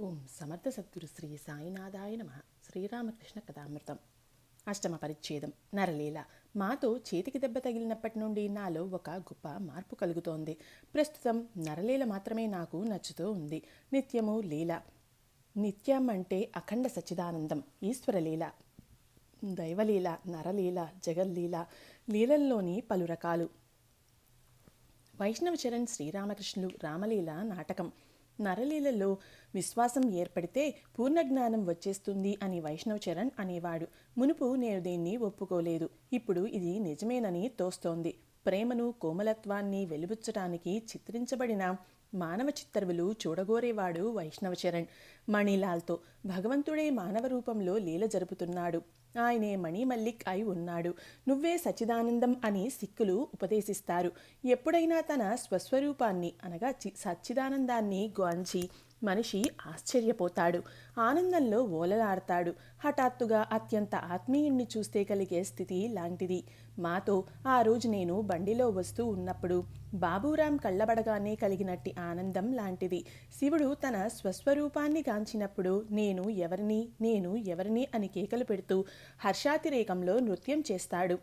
ఓం సమర్థ సద్గురు శ్రీ సాయినాథాయ నమః. శ్రీరామకృష్ణ కథామృతం. అష్టమ పరిచ్ఛేదం. నరలీల. మాతో చేతికి దెబ్బ తగిలినప్పటి నుండి నాలో ఒక గొప్ప మార్పు కలుగుతోంది. ప్రస్తుతం నరలీల మాత్రమే నాకు నచ్చుతూ ఉంది. నిత్యము లీల. నిత్యం అంటే అఖండ సచ్చిదానందం, ఈశ్వరలీల, దైవలీల, నరలీల, జగల్లీల. లీలల్లోని పలు రకాలు. వైష్ణవ చరణ్ శ్రీరామకృష్ణులు రామలీల నాటకం. నరలీలలో విశ్వాసం ఏర్పడితే పూర్ణజ్ఞానం వచ్చేస్తుంది అని వైష్ణవ చరణ్ అనేవాడు. మునుపు నేను దీన్ని ఒప్పుకోలేదు. ఇప్పుడు ఇది నిజమేనని తోస్తోంది. ప్రేమను, కోమలత్వాన్ని వెలుబుచ్చటానికి చిత్రించబడిన మానవ చిత్తరువులు చూడగోరేవాడు వైష్ణవ చరణ్. మణిలాల్తో భగవంతుడే మానవ రూపంలో లీల జరుపుతున్నాడు. ఆయనే మణిమల్లిక్ అయి ఉన్నాడు. నువ్వే సచ్చిదానందం అని సిక్కులు ఉపదేశిస్తారు. ఎప్పుడైనా తన స్వస్వరూపాన్ని అనగా సచ్చిదానందాన్ని గాంచి మనిషి ఆశ్చర్యపోతాడు, ఆనందంలో ఓలలాడతాడు. హఠాత్తుగా అత్యంత ఆత్మీయుణ్ణి చూస్తే కలిగే స్థితి లాంటిది. మాతో ఆ రోజు నేను బండిలో వస్తూ ఉన్నప్పుడు బాబూరాం కళ్ళబడగానే కలిగినట్టి ఆనందం లాంటిది. శివుడు తన స్వస్వరూపాన్ని గాంచినప్పుడు నేను ఎవరిని అని కేకలు పెడుతూ హర్షాతిరేకంలో నృత్యం చేస్తాడు.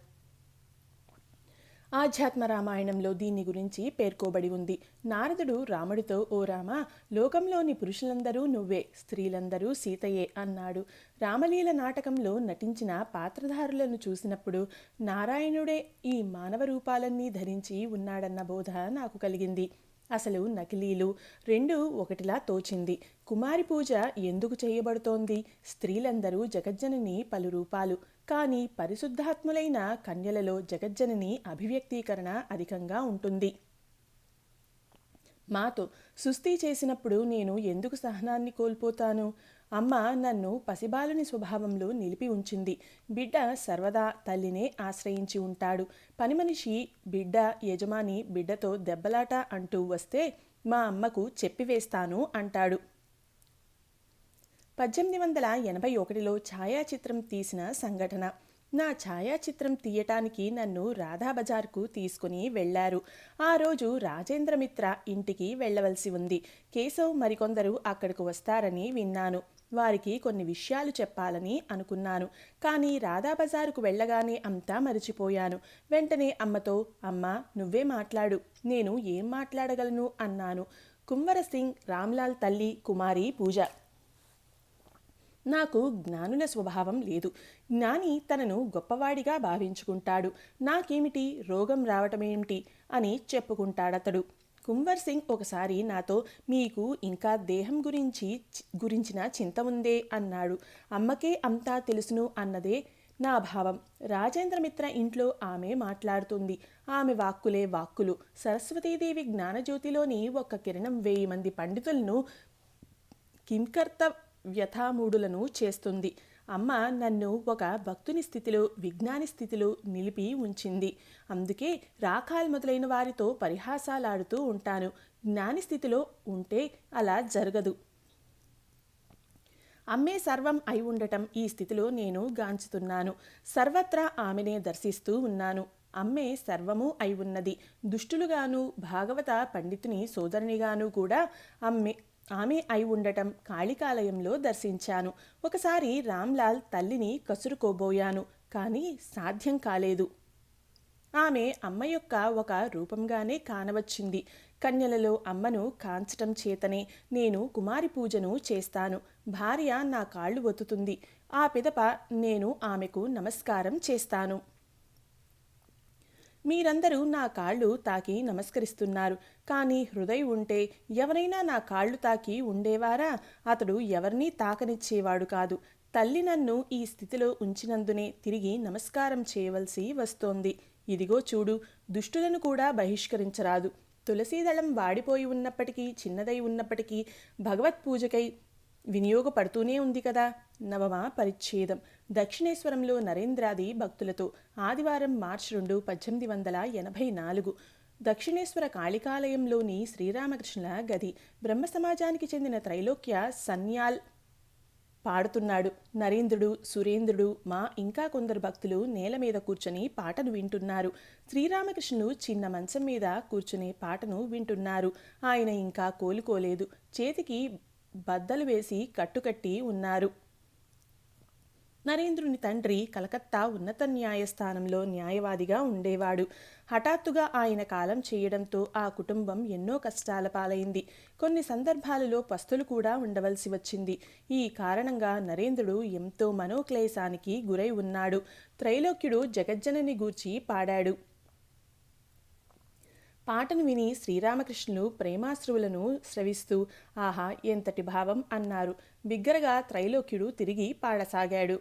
ఆధ్యాత్మ రామాయణంలో దీన్ని గురించి పేర్కోబడి ఉంది. నారదుడు రాముడితో, ఓ రామ, లోకంలోని పురుషులందరూ నువ్వే, స్త్రీలందరూ సీతయే అన్నాడు. రామలీల నాటకంలో నటించిన పాత్రధారులను చూసినప్పుడు నారాయణుడే ఈ మానవ రూపాలన్నీ ధరించి ఉన్నాడన్న బోధ నాకు కలిగింది. అసలు నకిలీలు రెండు ఒకటిలా తోచింది. కుమారి పూజ ఎందుకు చేయబడుతోంది? స్త్రీలందరూ జగజ్జనని పలు రూపాలు, కానీ పరిశుద్ధాత్ములైన కన్యలలో జగజ్జనని అభివ్యక్తీకరణ అధికంగా ఉంటుంది. మాతో సుస్థి చేసినప్పుడు నేను ఎందుకు సహనాన్ని కోల్పోతాను? అమ్మ నన్ను పసిబాలుని స్వభావంలో నిలిపి ఉంచింది. బిడ్డ సర్వదా తల్లినే ఆశ్రయించి ఉంటాడు. పని మనిషి బిడ్డ, యజమాని బిడ్డతో దెబ్బలాట అంటూ వస్తే మా అమ్మకు చెప్పివేస్తాను అంటాడు. 1881లో ఛాయాచిత్రం తీసిన సంఘటన. నా ఛాయాచిత్రం తీయటానికి నన్ను రాధాబజార్కు తీసుకుని వెళ్లారు. ఆ రోజు రాజేంద్రమిత్ర ఇంటికి వెళ్లవలసి ఉంది. కేశవ్ మరికొందరు అక్కడికి వస్తారని విన్నాను. వారికి కొన్ని విషయాలు చెప్పాలని అనుకున్నాను. కానీ రాధాబజారుకు వెళ్ళగానే అంతా మరిచిపోయాను. వెంటనే అమ్మతో, అమ్మా నువ్వే మాట్లాడు, నేను ఏం మాట్లాడగలను అన్నాను. కుమ్మర సింగ్ రామ్లాల్ తల్లి కుమారి పూజ. నాకు జ్ఞానుల స్వభావం లేదు. జ్ఞాని తనను గొప్పవాడిగా భావించుకుంటాడు. నాకేమిటి, రోగం రావటమేమిటి అని చెప్పుకుంటాడతడు. కున్వర్ సింగ్ ఒకసారి నాతో, మీకు ఇంకా దేహం గురించిన చింత ఉందే అన్నాడు. అమ్మకే అంతా తెలుసును అన్నదే నా భావం. రాజేంద్రమిత్ర ఇంట్లో ఆమె మాట్లాడుతుంది. ఆమె వాక్కులే వాక్కులు. సరస్వతీదేవి జ్ఞానజ్యోతిలోని ఒక్క కిరణం 1000 మంది పండితులను కింకర్త వ్యథామూఢులను చేస్తుంది. అమ్మ నన్ను ఒక భక్తుని స్థితిలో, విజ్ఞాని స్థితిలో నిలిపి ఉంచింది. అందుకే రాఖాల్ మొదలైన వారితో పరిహాసాలాడుతూ ఉంటాను. జ్ఞాని స్థితిలో ఉంటే అలా జరగదు. అమ్మే సర్వం అయి ఉండటం ఈ స్థితిలో నేను గాంచుతున్నాను. సర్వత్రా ఆమెనే దర్శిస్తూ ఉన్నాను. అమ్మే సర్వము అయి ఉన్నది. దుష్టులుగాను, భాగవత పండితుని సోదరునిగాను కూడా ఆమె అయి ఉండటం కాళికాలయంలో దర్శించాను. ఒకసారి రామ్లాల్ తల్లిని కసురుకోబోయాను, కానీ సాధ్యం కాలేదు. ఆమె అమ్మ యొక్క ఒక రూపంగానే కానవచ్చింది. కన్యలలో అమ్మను కాంచటం చేతనే నేను కుమారి పూజను చేస్తాను. భార్య నా కాళ్ళు ఒత్తుతుంది. ఆ పిదప నేను ఆమెకు నమస్కారం చేస్తాను. మీరందరూ నా కాళ్ళు తాకి నమస్కరిస్తున్నారు. కానీ హృదయం ఉంటే ఎవరైనా నా కాళ్ళు తాకి ఉండేవారా? అతడు ఎవరినీ తాకనిచ్చేవాడు కాదు. తల్లి నన్ను ఈ స్థితిలో ఉంచినందునే తిరిగి నమస్కారం చేయవలసి వస్తోంది. ఇదిగో చూడు, దుష్టులను కూడా బహిష్కరించరాదు. తులసీదళం వాడిపోయి ఉన్నప్పటికీ, చిన్నదై ఉన్నప్పటికీ భగవత్ పూజకై వినియోగపడుతూనే ఉంది కదా. నవమ పరిచ్ఛేదం. దక్షిణేశ్వరంలో నరేంద్రాది భక్తులతో. ఆదివారం మార్చి 2, 1884. దక్షిణేశ్వర కాళికాలయంలోని శ్రీరామకృష్ణుల గది. బ్రహ్మ సమాజానికి చెందిన త్రైలోక్య సన్యాల్ పాడుతున్నాడు. నరేంద్రుడు, సురేంద్రుడు, ఇంకా కొందరు భక్తులు నేల మీద కూర్చొని పాటను వింటున్నారు. శ్రీరామకృష్ణులు చిన్న మంచం మీద కూర్చుని పాటను వింటున్నారు. ఆయన ఇంకా కోలుకోలేదు. చేతికి బద్దలు వేసి కట్టుకట్టి ఉన్నారు. నరేంద్రుని తండ్రి కలకత్తా ఉన్నత న్యాయస్థానంలో న్యాయవాదిగా ఉండేవాడు. హఠాత్తుగా ఆయన కాలం చేయడంతో ఆ కుటుంబం ఎన్నో కష్టాల పాలైంది. కొన్ని సందర్భాలలో పస్తులు కూడా ఉండవలసి వచ్చింది. ఈ కారణంగా నరేంద్రుడు ఎంతో మనోక్లేశానికి గురై ఉన్నాడు. త్రైలోక్యుడు జగజ్జనని గూర్చి పాడాడు. పాటను విని శ్రీరామకృష్ణులు ప్రేమాశ్రువులను స్రవిస్తూ ఆహా ఎంతటి భావం అన్నారు. బిగ్గరగా త్రైలోక్యుడు తిరిగి పాడసాగాడు.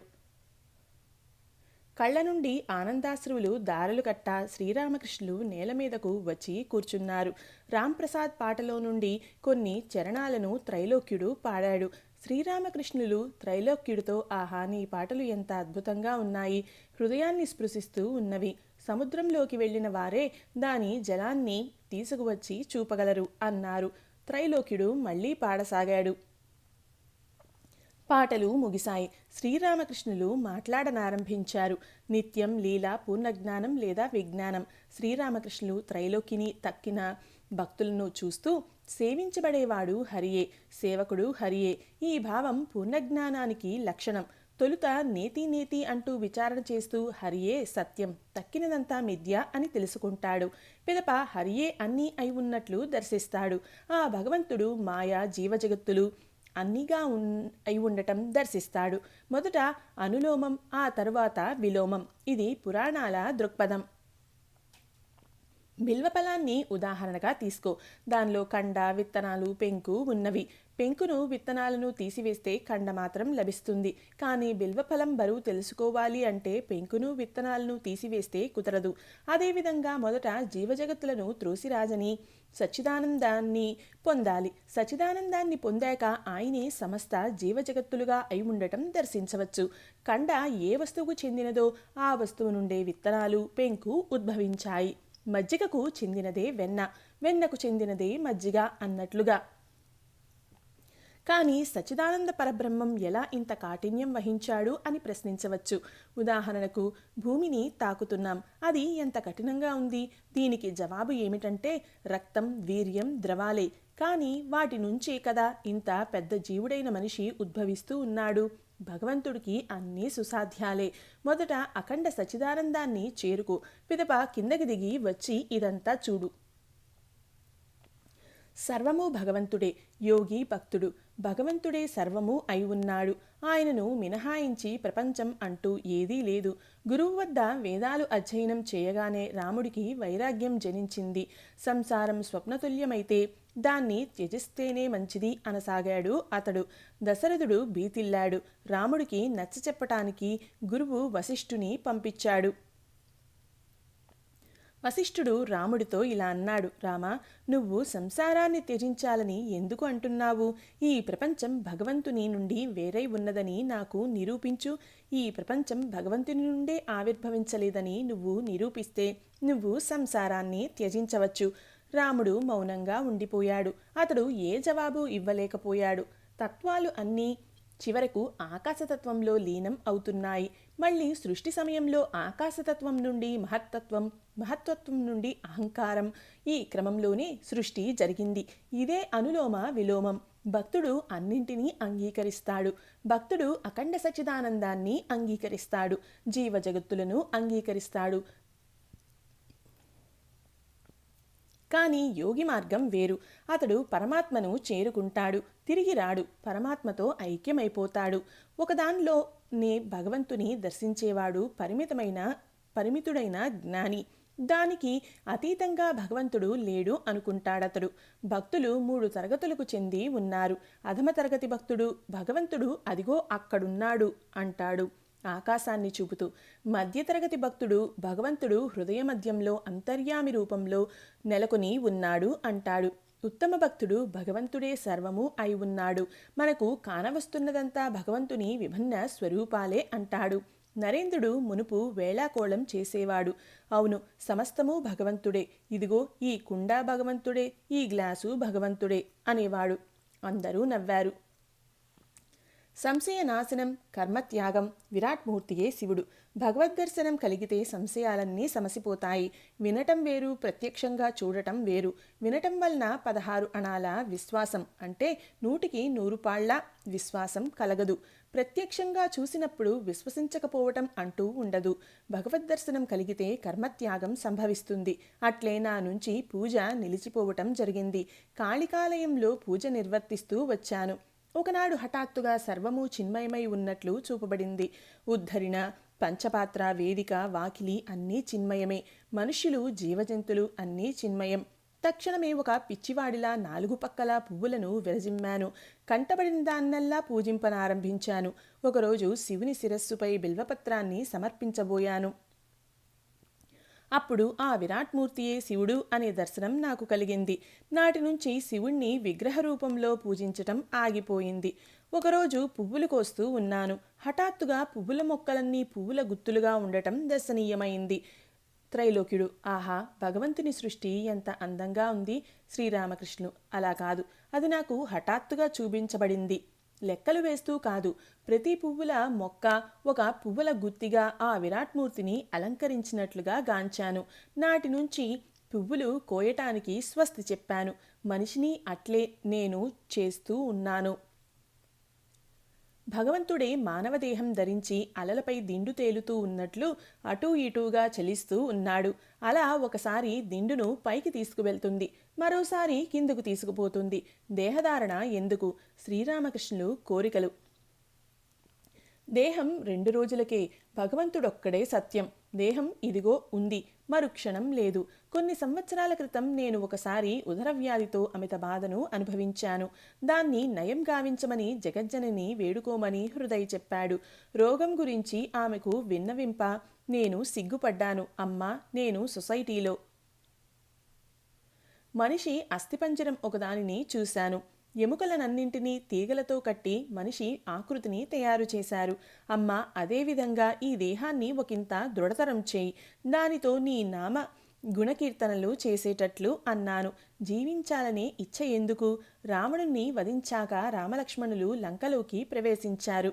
కళ్ళ నుండి ఆనందాశ్రువులు దారులు కట్ట శ్రీరామకృష్ణులు నేల మీదకు వచ్చి కూర్చున్నారు. రాంప్రసాద్ పాటలో నుండి కొన్ని చరణాలను త్రైలోక్యుడు పాడాడు. శ్రీరామకృష్ణులు త్రైలోక్యుడితో ఆహా నీ పాటలు ఎంత అద్భుతంగా ఉన్నాయి, హృదయాన్ని స్పృశిస్తూ ఉన్నవి. సముద్రంలోకి వెళ్ళిన వారే దాని జలాన్ని తీసుకువచ్చి చూపగలరు అన్నారు. త్రైలోక్యుడు మళ్ళీ పాడసాగాడు. పాటలు ముగిశాయి. శ్రీరామకృష్ణులు మాట్లాడనారంభించారు. నిత్యం లీల పూర్ణజ్ఞానం లేదా విజ్ఞానం. శ్రీరామకృష్ణులు త్రైలోక్యని తక్కిన భక్తులను చూస్తూ సేవించబడేవాడు హరియే, సేవకుడు హరియే. ఈ భావం పూర్ణజ్ఞానానికి లక్షణం. తొలుత నేతి నేతి అంటూ విచారణ చేస్తూ హరియే సత్యం, తక్కినదంతా మిథ్య అని తెలుసుకుంటాడు. పిదప హరియే అన్నీ అయి ఉన్నట్లు దర్శిస్తాడు. ఆ భగవంతుడు మాయా జీవజగత్తులు అన్నీగా అయి ఉండటం దర్శిస్తాడు. మొదట అనులోమం, ఆ తరువాత విలోమం. ఇది పురాణాల దృక్పథం. బిల్వఫలాన్ని ఉదాహరణగా తీసుకో. దానిలో కండ, విత్తనాలు, పెంకు ఉన్నవి. పెంకును విత్తనాలను తీసివేస్తే కండ మాత్రం లభిస్తుంది. కానీ బిల్వఫలం బరువు తెలుసుకోవాలి అంటే పెంకును విత్తనాలను తీసివేస్తే కుదరదు. అదేవిధంగా మొదట జీవజగత్తులను త్రోసిరాజని సచ్చిదానందాన్ని పొందాలి. సచ్చిదానందాన్ని పొందాక ఆయనే సమస్త జీవజగత్తులుగా అయి ఉండటం దర్శించవచ్చు. కండ ఏ వస్తువుకు చెందినదో ఆ వస్తువు నుండే విత్తనాలు, పెంకు ఉద్భవించాయి. మజ్జిగకు చెందినదే వెన్న, వెన్నకు చెందినదే మజ్జిగ అన్నట్లుగా. కానీ సచ్చిదానంద పరబ్రహ్మం ఎలా ఇంత కాఠిన్యం వహించాడు అని ప్రశ్నించవచ్చు. ఉదాహరణకు భూమిని తాకుతున్నాం, అది ఎంత కఠినంగా ఉంది? దీనికి జవాబు ఏమిటంటే రక్తం, వీర్యం, ద్రవాలే. కానీ వాటి నుంచే కదా ఇంత పెద్ద జీవుడైన మనిషి ఉద్భవిస్తూ ఉన్నాడు. భగవంతుడికి అన్నీ సుసాధ్యాలే. మొదట అఖండ సచ్చిదానందాన్ని చేరుకో, పిదప కిందకి దిగి వచ్చి ఇదంతా చూడు. సర్వము భగవంతుడే. యోగి భక్తుడు భగవంతుడే సర్వము అయి ఉన్నాడు. ఆయనను మినహాయించి ప్రపంచం అంటూ ఏదీ లేదు. గురువు వద్ద వేదాలు అధ్యయనం చేయగానే రాముడికి వైరాగ్యం జనించింది. సంసారం స్వప్నతుల్యమైతే దాన్ని త్యజిస్తేనే మంచిది అనసాగాడు అతడు. దశరథుడు బీతిల్లాడు. రాముడికి నచ్చచెప్పటానికి గురువు వశిష్ఠుని పంపించాడు. వశిష్ఠుడు రాముడితో ఇలా అన్నాడు, రామా, నువ్వు సంసారాన్ని త్యజించాలని ఎందుకు అంటున్నావు? ఈ ప్రపంచం భగవంతుని నుండి వేరై ఉన్నదని నాకు నిరూపించు. ఈ ప్రపంచం భగవంతుని నుండే ఆవిర్భవించలేదని నువ్వు నిరూపిస్తే నువ్వు సంసారాన్ని త్యజించవచ్చు. రాముడు మౌనంగా ఉండిపోయాడు. అతడు ఏ జవాబు ఇవ్వలేకపోయాడు. తత్వాలు అన్నీ చివరకు ఆకాశతత్వంలో లీనం అవుతున్నాయి. మళ్ళీ సృష్టి సమయంలో ఆకాశతత్వం నుండి మహత్తత్వం, మహత్తత్వం నుండి అహంకారం, ఈ క్రమంలోనే సృష్టి జరిగింది. ఇదే అనులోమ విలోమం. భక్తుడు అన్నింటినీ అంగీకరిస్తాడు. భక్తుడు అఖండ సచ్చిదానందాన్ని అంగీకరిస్తాడు. జీవజగత్తులను అంగీకరిస్తాడు. కానీ యోగి మార్గం వేరు. అతడు పరమాత్మను చేరుకుంటాడు, తిరిగి రాడు, పరమాత్మతో ఐక్యమైపోతాడు. ఒకదానిలోనే భగవంతుని దర్శించేవాడు పరిమితుడైన జ్ఞాని. దానికి అతీతంగా భగవంతుడు లేడు అనుకుంటాడతడు. భక్తులు 3 తరగతులకు చెంది ఉన్నారు. అధమ తరగతి భక్తుడు భగవంతుడు అదిగో అక్కడున్నాడు అంటాడు ఆకాశాన్ని చూపుతూ. మధ్యతరగతి భక్తుడు భగవంతుడు హృదయ మధ్యంలో అంతర్యామి రూపంలో నెలకొని ఉన్నాడు అంటాడు. ఉత్తమ భక్తుడు భగవంతుడే సర్వము అయి ఉన్నాడు, మనకు కానవస్తున్నదంతా భగవంతుని విభిన్న స్వరూపాలే అంటాడు. నరేంద్రుడు మునుపు వేళాకోళం చేసేవాడు. అవును, సమస్తము భగవంతుడే, ఇదిగో ఈ కుండ భగవంతుడే, ఈ గ్లాసు భగవంతుడే అనేవాడు. అందరూ నవ్వారు. సంశయ నాశనం, కర్మత్యాగం, విరాట్మూర్తియే శివుడు. భగవద్దర్శనం కలిగితే సంశయాలన్నీ సమసిపోతాయి. వినటం వేరు, ప్రత్యక్షంగా చూడటం వేరు. వినటం వలన 16 అణాల విశ్వాసం అంటే 100కి 100 పాళ్ల విశ్వాసం కలగదు. ప్రత్యక్షంగా చూసినప్పుడు విశ్వసించకపోవటం అంటూ ఉండదు. భగవద్దర్శనం కలిగితే కర్మత్యాగం సంభవిస్తుంది. అట్లే నా నుంచి పూజ నిలిచిపోవటం జరిగింది. కాళికాలయంలో పూజ నిర్వర్తిస్తూ వచ్చాను. ఒకనాడు హఠాత్తుగా సర్వము చిన్మయమై ఉన్నట్లు చూపబడింది. ఉద్ధరిణ, పంచపాత్ర, వేదిక, వాకిలి అన్నీ చిన్మయమే. మనుష్యులు, జీవజంతులు అన్నీ చిన్మయం. తక్షణమే ఒక పిచ్చివాడిలా 4 పక్కల పువ్వులను విరజిమ్మాను. కంటబడిన దాన్నల్లా పూజింపనారంభించాను. ఒకరోజు శివుని శిరస్సుపై బిల్వపత్రాన్ని సమర్పించబోయాను. అప్పుడు ఆ విరాట్మూర్తియే శివుడు అనే దర్శనం నాకు కలిగింది. నాటి నుంచి శివుణ్ణి విగ్రహ రూపంలో పూజించటం ఆగిపోయింది. ఒకరోజు పువ్వులు కోస్తూ ఉన్నాను. హఠాత్తుగా పువ్వుల మొక్కలన్నీ పువ్వుల గుత్తులుగా ఉండటం దర్శనీయమైంది. త్రైలోక్యుడు: ఆహా, భగవంతుని సృష్టి ఎంత అందంగా ఉంది. శ్రీరామకృష్ణులు: అలా కాదు, అది నాకు హఠాత్తుగా చూపించబడింది. లెక్కలు వేస్తూ కాదు, ప్రతి పువ్వుల మొక్క ఒక పువ్వుల గుత్తిగా ఆ విరాట్మూర్తిని అలంకరించినట్లుగా గాంచాను. నాటి నుంచి పువ్వులు కోయటానికి స్వస్తి చెప్పాను. మనిషిని అట్లే నేను చేస్తూ ఉన్నాను. భగవంతుడే మానవదేహం ధరించి అలలపై దిండు తేలుతూ ఉన్నట్లు అటూ ఇటూగా చలిస్తూ ఉన్నాడు. అలా ఒకసారి దిండును పైకి తీసుకువెళ్తుంది, మరోసారి కిందకు తీసుకుపోతుంది. దేహధారణ ఎందుకు? శ్రీరామకృష్ణులు కోరికలు. దేహం 2 రోజులకే. భగవంతుడొక్కడే సత్యం. దేహం ఇదిగో ఉంది, మరుక్షణం లేదు. కొన్ని సంవత్సరాల క్రితం నేను ఒకసారి ఉదరవ్యాధితో అమిత బాధను అనుభవించాను. దాన్ని నయం గావించమని జగజ్జనని వేడుకోమని హృదయ్ చెప్పాడు. రోగం గురించి ఆమెకు విన్నవింప నేను సిగ్గుపడ్డాను. అమ్మా, నేను సొసైటీలో మనిషి అస్థిపంజరం ఒకదానిని చూశాను. ఎముకలనన్నింటినీ తీగలతో కట్టి మనిషి ఆకృతిని తయారు చేశారు. అమ్మ, అదేవిధంగా ఈ దేహాన్ని ఒకంత దృఢతరం చేయి. దానితో నీ నామ గుణకీర్తనలు చేసేటట్లు అన్నాను. జీవించాలనే ఇచ్చ ఎందుకు? రావణుణ్ణి వధించాక రామలక్ష్మణులు లంకలోకి ప్రవేశించారు.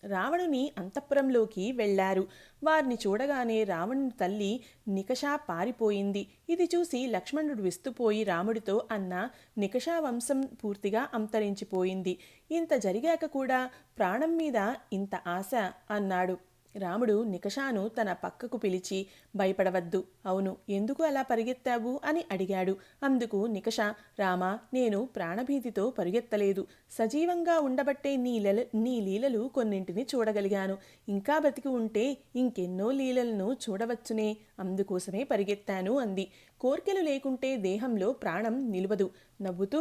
రావణుని అంతఃపురంలోకి వెళ్లారు. వారిని చూడగానే రావణుని తల్లి నికషా పారిపోయింది. ఇది చూసి లక్ష్మణుడు విస్తుపోయి రాముడితో: అన్న, నికషా వంశం పూర్తిగా అంతరించిపోయింది. ఇంత జరిగాక కూడా ప్రాణం మీద ఇంత ఆశ అన్నాడు. రాముడు నికషాను తన పక్కకు పిలిచి: భయపడవద్దు. అవును, ఎందుకు అలా పరిగెత్తావు అని అడిగాడు. అందుకు నికష: రామా, నేను ప్రాణభీతితో పరిగెత్తలేదు. సజీవంగా ఉండబట్టే నీ లీలలు కొన్నింటిని చూడగలిగాను. ఇంకా బతికి ఉంటే ఇంకెన్నో లీలలను చూడవచ్చునే, అందుకోసమే పరిగెత్తాను అంది. కోర్కెలు లేకుంటే దేహంలో ప్రాణం నిలవదు. నవ్వుతూ: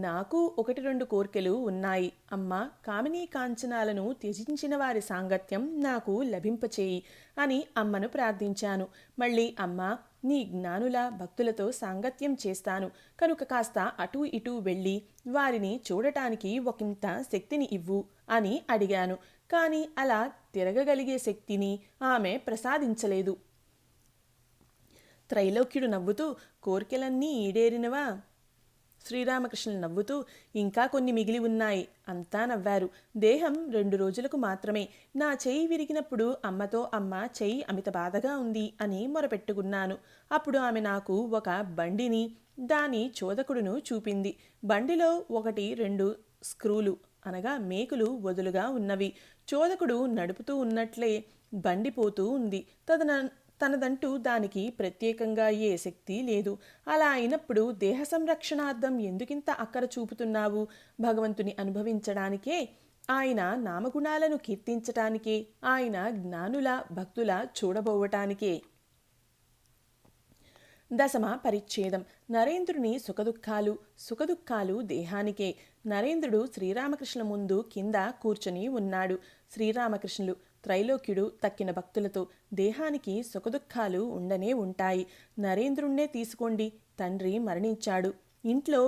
నాకు 1-2 కోర్కెలు ఉన్నాయి అమ్మా. కామినీ కాంచనాలను త్యజించిన వారి సాంగత్యం నాకు లభింపచేయి అని అమ్మను ప్రార్థించాను. మళ్ళీ: అమ్మా, నీ జ్ఞానుల భక్తులతో సాంగత్యం చేస్తాను కనుక కాస్త అటూ ఇటూ వెళ్ళి వారిని చూడటానికి ఒకంత శక్తిని ఇవ్వు అని అడిగాను. కానీ అలా తిరగగలిగే శక్తిని ఆమె ప్రసాదించలేదు. త్రైలోక్యుడు నవ్వుతూ: కోర్కెలన్నీ ఈడేరినవా? శ్రీరామకృష్ణులు నవ్వుతూ: ఇంకా కొన్ని మిగిలి ఉన్నాయి. అంతా నవ్వారు. దేహం 2 రోజులకు మాత్రమే. నా చెయ్యి విరిగినప్పుడు అమ్మతో: అమ్మ, చెయ్యి అమిత బాధగా ఉంది అని మొరపెట్టుకున్నాను. అప్పుడు ఆమె నాకు ఒక బండిని, దాని చోదకుడును చూపింది. బండిలో 1-2 స్క్రూలు అనగా మేకులు వదులుగా ఉన్నవి. చోదకుడు నడుపుతూ ఉన్నట్లే బండి పోతూ ఉంది. తనదంటూ దానికి ప్రత్యేకంగా ఏ శక్తి లేదు. అలా అయినప్పుడు దేహ సంరక్షణార్థం ఎందుకింత అక్కర చూపుతున్నావు? భగవంతుని అనుభవించడానికే, ఆయన నామగుణాలను కీర్తించటానికే, ఆయన జ్ఞానుల భక్తుల చూడబోవటానికే. 10వ పరిచ్ఛేదం. నరేంద్రుని సుఖదుఖాలు దేహానికే. నరేంద్రుడు శ్రీరామకృష్ణ ముందు కింద కూర్చొని ఉన్నాడు. శ్రీరామకృష్ణులు: త్రైలోక్యుడు తక్కిన భక్తులతో: దేహానికి సుఖదుఖాలు ఉండనే ఉంటాయి. నరేంద్రుణ్ణే తీసుకోండి. తండ్రి మరణించాడు. ఇంట్లో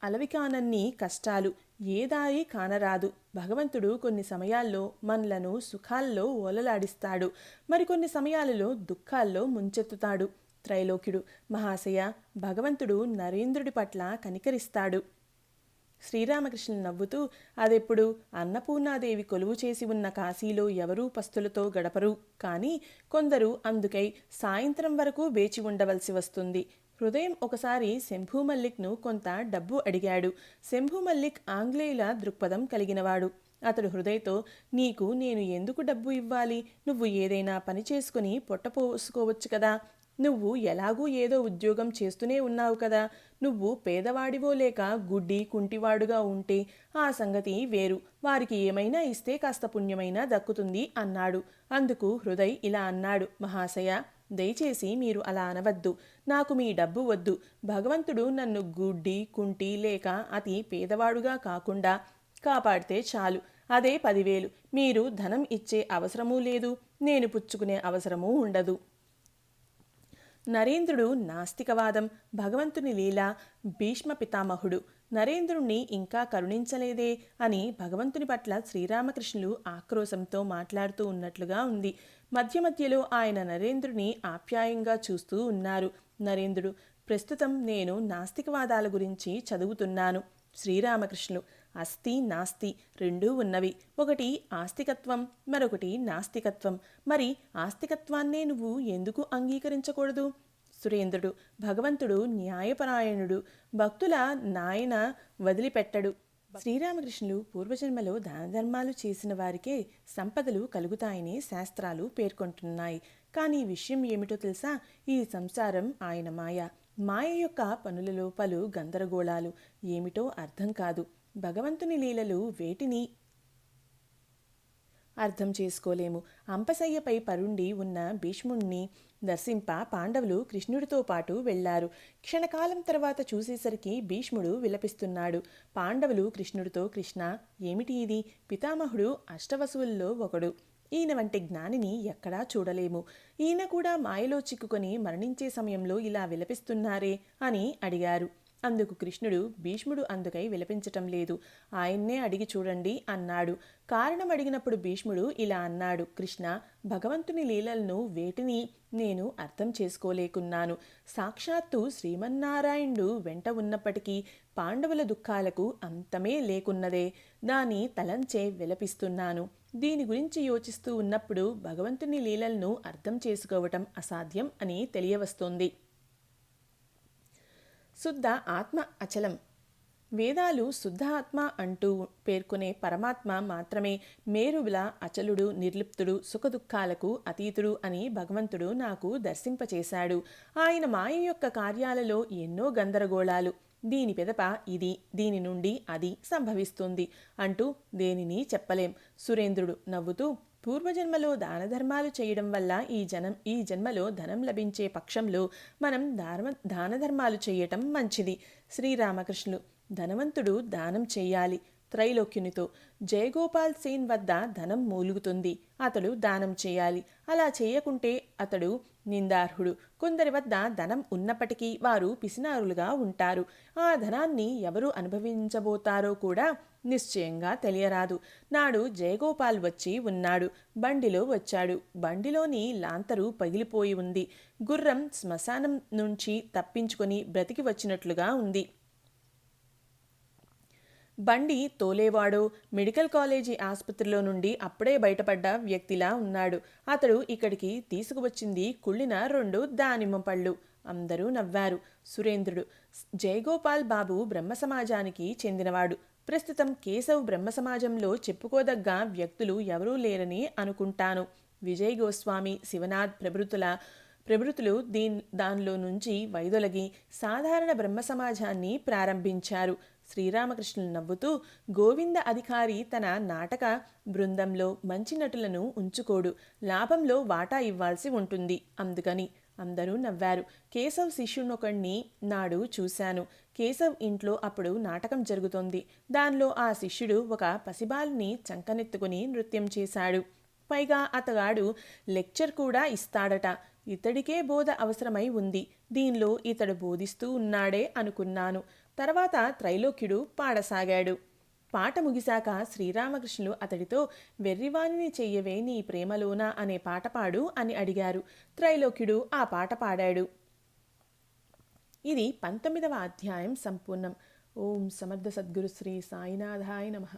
అలవికానన్ని కష్టాలు. ఏ దారి కానరాదు. భగవంతుడు కొన్ని సమయాల్లో మనలను సుఖాల్లో ఓలలాడిస్తాడు, మరికొన్ని సమయాలలో దుఃఖాల్లో ముంచెత్తుతాడు. త్రైలోక్యుడు: మహాశయ, భగవంతుడు నరేంద్రుడి పట్ల కనికరిస్తాడు. శ్రీరామకృష్ణులు నవ్వుతూ, అదెప్పుడు? అన్నపూర్ణాదేవి కొలువు చేసి ఉన్న కాశీలో ఎవరూ పస్తులతో గడపరు. కానీ కొందరు అందుకై సాయంత్రం వరకు వేచి ఉండవలసి వస్తుంది. హృదయం ఒకసారి శంభూ మల్లిక్ను కొంత డబ్బు అడిగాడు. శంభూ మల్లిక్ ఆంగ్లేయుల దృక్పథం కలిగినవాడు. అతడు హృదయ్తో, నీకు నేను ఎందుకు డబ్బు ఇవ్వాలి? నువ్వు ఏదైనా పని చేసుకుని పొట్టపోసుకోవచ్చు కదా. నువ్వు ఎలాగూ ఏదో ఉద్యోగం చేస్తూనే ఉన్నావు కదా. నువ్వు పేదవాడివో లేక గుడ్డి కుంటివాడుగా ఉంటే ఆ సంగతి వేరు. వారికి ఏమైనా ఇస్తే కాస్త పుణ్యమైనా దక్కుతుంది అన్నాడు. అందుకు హృదయ్ ఇలా అన్నాడు, మహాశయ, దయచేసి మీరు అలా అనవద్దు. నాకు మీ డబ్బు వద్దు. భగవంతుడు నన్ను గుడ్డి కుంటి లేక అతి పేదవాడుగా కాకుండా కాపాడితే చాలు. అదే 10,000. మీరు ధనం ఇచ్చే అవసరమూ లేదు, నేను పుచ్చుకునే అవసరమూ ఉండదు. నరేంద్రుడు నాస్తికవాదం, భగవంతుని లీల, భీష్మ పితామహుడు నరేంద్రుణ్ణి ఇంకా కరుణించలేదే అని భగవంతుని పట్ల శ్రీరామకృష్ణులు ఆక్రోశంతో మాట్లాడుతూ ఉన్నట్లుగా ఉంది. మధ్య మధ్యలో ఆయన నరేంద్రుని ఆప్యాయంగా చూస్తూ ఉన్నారు. నరేంద్రుడు, ప్రస్తుతం నేను నాస్తికవాదాల గురించి చదువుతున్నాను. శ్రీరామకృష్ణులు, అస్తి నాస్తి రెండూ ఉన్నవి. ఒకటి ఆస్తికత్వం, మరొకటి నాస్తికత్వం. మరి ఆస్తికత్వాన్నే నువ్వు ఎందుకు అంగీకరించకూడదు? సురేంద్రుడు, భగవంతుడు న్యాయపరాయణుడు, భక్తుల నాయన వదిలిపెట్టడు. శ్రీరామకృష్ణులు పూర్వజన్మలో దానధర్మాలు చేసిన వారికే సంపదలు కలుగుతాయని శాస్త్రాలు పేర్కొంటున్నాయి. కానీ విషయం ఏమిటో తెలుసా? ఈ సంసారం ఆయన మాయ. మాయ యొక్క పనులలో పలు గందరగోళాలు ఏమిటో అర్థం కాదు. భగవంతుని లీలలు వేటిని అర్థం చేసుకోలేము. అంపశయ్యపై పరుండి ఉన్న భీష్ముణ్ణి దర్శింప పాండవులు కృష్ణుడితో పాటు వెళ్లారు. క్షణకాలం తర్వాత చూసేసరికి భీష్ముడు విలపిస్తున్నాడు. పాండవులు కృష్ణుడితో, కృష్ణ, ఏమిటి ఇది? పితామహుడు అష్టవసువుల్లో ఒకడు. ఈయన వంటి జ్ఞానిని ఎక్కడా చూడలేము. ఈయన కూడా మాయలో చిక్కుకొని మరణించే సమయంలో ఇలా విలపిస్తున్నారే అని అడిగారు. అందుకు కృష్ణుడు, భీష్ముడు అందుకై విలపించటం లేదు, ఆయన్నే అడిగి చూడండి అన్నాడు. కారణం అడిగినప్పుడు భీష్ముడు ఇలా అన్నాడు, కృష్ణ, భగవంతుని లీలలను వేటిని నేను అర్థం చేసుకోలేకున్నాను. సాక్షాత్తు శ్రీమన్నారాయణుడు వెంట ఉన్నప్పటికీ పాండవుల దుఃఖాలకు అంతమే లేకున్నదే. దాని తలంచే విలపిస్తున్నాను. దీని గురించి యోచిస్తూ ఉన్నప్పుడు భగవంతుని లీలలను అర్థం చేసుకోవటం అసాధ్యం అని తెలియవస్తోంది. శుద్ధ ఆత్మ అచలం. వేదాలు శుద్ధ ఆత్మ అంటూ పేర్కొనే పరమాత్మ మాత్రమే మేరువిలా అచలుడు, నిర్లిప్తుడు, సుఖదుఖాలకు అతీతుడు అని భగవంతుడు నాకు దర్శింపచేశాడు. ఆయన మాయ యొక్క కార్యాలలో ఎన్నో గందరగోళాలు. దీని పెదప ఇది, దీని నుండి అది సంభవిస్తుంది అంటూ దేనిని చెప్పలేం. సురేంద్రుడు నవ్వుతూ, పూర్వజన్మలో దానధర్మాలు చేయడం వల్ల ఈ జన్మలో ధనం లభించే పక్షంలో మనం దానధర్మాలు చేయటం మంచిది. శ్రీరామకృష్ణులు, ధనవంతుడు దానం చెయ్యాలి. త్రైలోక్యునితో, జయగోపాల్ సేన్ వద్ద ధనం మూలుగుతుంది, అతడు దానం చేయాలి. అలా చేయకుంటే అతడు నిందార్హుడు. కొందరి వద్ద ధనం ఉన్నప్పటికీ వారు పిసినారులుగా ఉంటారు. ఆ ధనాన్ని ఎవరు అనుభవించబోతారో కూడా నిశ్చయంగా తెలియరాదు. నాడు జయగోపాల్ వచ్చి ఉన్నాడు. బండిలో వచ్చాడు. బండిలోని లాంతరు పగిలిపోయి ఉంది. గుర్రం శ్మశానం నుంచి తప్పించుకొని బ్రతికి వచ్చినట్లుగా ఉంది. బండి తోలేవాడో మెడికల్ కాలేజీ ఆసుపత్రిలో నుండి అప్పుడే బయటపడ్డ వ్యక్తిలా ఉన్నాడు. అతడు ఇక్కడికి తీసుకువచ్చింది కుళ్ళిన 2 దానిమ్మ పళ్ళు. అందరూ నవ్వారు. సురేంద్రుడు, జయగోపాల్ బాబు బ్రహ్మ సమాజానికి చెందినవాడు. ప్రస్తుతం కేశవ్ బ్రహ్మ సమాజంలో చెప్పుకోదగ్గ వ్యక్తులు ఎవరూ లేరని అనుకుంటాను. విజయ్ గోస్వామి, శివనాథ్ ప్రభృతులు దానిలో నుంచి వైదొలగి సాధారణ బ్రహ్మ సమాజాన్ని ప్రారంభించారు. శ్రీరామకృష్ణులు నవ్వుతూ, గోవింద అధికారి తన నాటక బృందంలో మంచి నటులను ఉంచుకోడు, లాభంలో వాటా ఇవ్వాల్సి ఉంటుంది, అందుకని. అందరూ నవ్వారు. కేశవ్ శిష్యునొకణ్ణి నాడు చూశాను. కేశవ్ ఇంట్లో అప్పుడు నాటకం జరుగుతోంది. దానిలో ఆ శిష్యుడు ఒక పసిబాలుని చంకనెత్తుకుని నృత్యం చేశాడు. పైగా అతగాడు లెక్చర్ కూడా ఇస్తాడట. ఇతడికే బోధ అవసరమై ఉంది. దీనిలో ఇతడు బోధిస్తూ ఉన్నాడే అనుకున్నాను. తర్వాత త్రైలోక్యుడు పాడసాగాడు. పాట ముగిశాక శ్రీరామకృష్ణులు అతడితో, వెర్రివాణిని చెయ్యవే నీ ప్రేమలోనా అనే పాట పాడు అని అడిగారు. త్రైలోక్యుడు ఆ పాట పాడాడు. ఇది 19వ అధ్యాయం సంపూర్ణం. ఓం సమర్థ సద్గురు శ్రీ సాయినాథాయ నమః.